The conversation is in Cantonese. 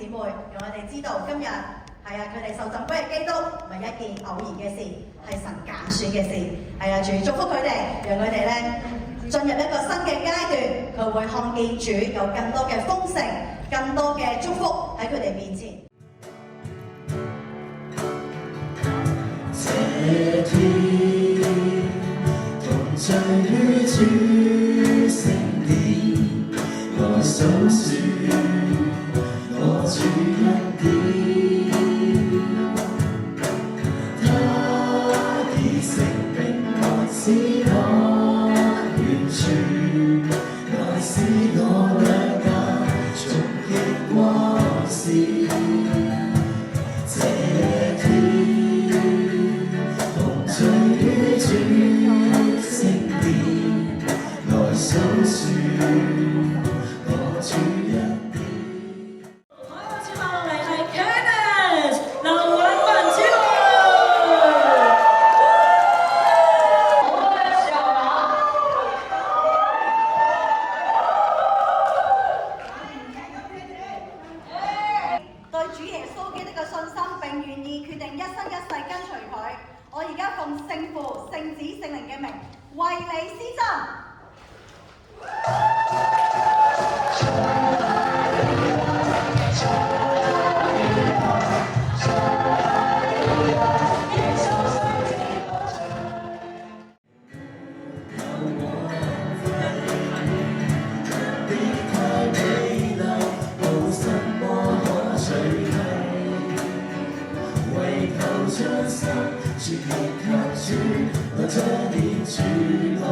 姊妹，讓我哋知道今日係佢哋受浸歸嘅基督唔係一件偶然嘅事，係神揀選嘅事。主祝福佢哋，讓佢哋咧進入一個新嘅階段，佢會看見主有更多嘅豐盛、更多嘅祝福喺佢哋面前。這天同聚於主聖殿，我數算我主恩典，他的聖名愛使我完全，愛使我兩眼重見光線。這天同聚於主聖殿，來數算我主恩典。好，接下落嚟係 Kenneth 劉允文姊妹。好嘅時候啊！對主耶穌基督嘅信心，並願意決定一生一世跟隨佢。我而家奉聖父、聖子、聖靈嘅名，為你施浸。將心全獻給主，我將念主我